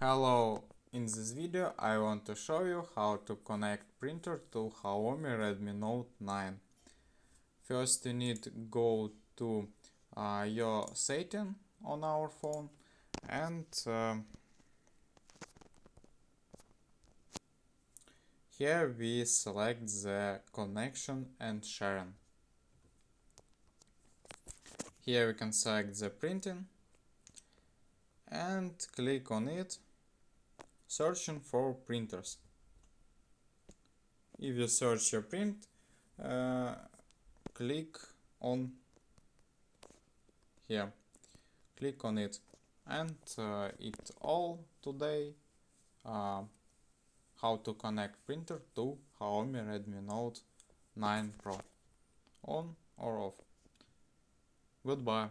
Hello, in this video I want to show you how to connect printer to XIAOMI Redmi Note 9. First you need to go to your setting on our phone and here we select the connection and sharing. Here we can select the printing and click on it, searching for printers. If you search your print, click on here, click on it, and it all today how to connect printer to XIAOMI Redmi Note 9 Pro, on or off. Goodbye.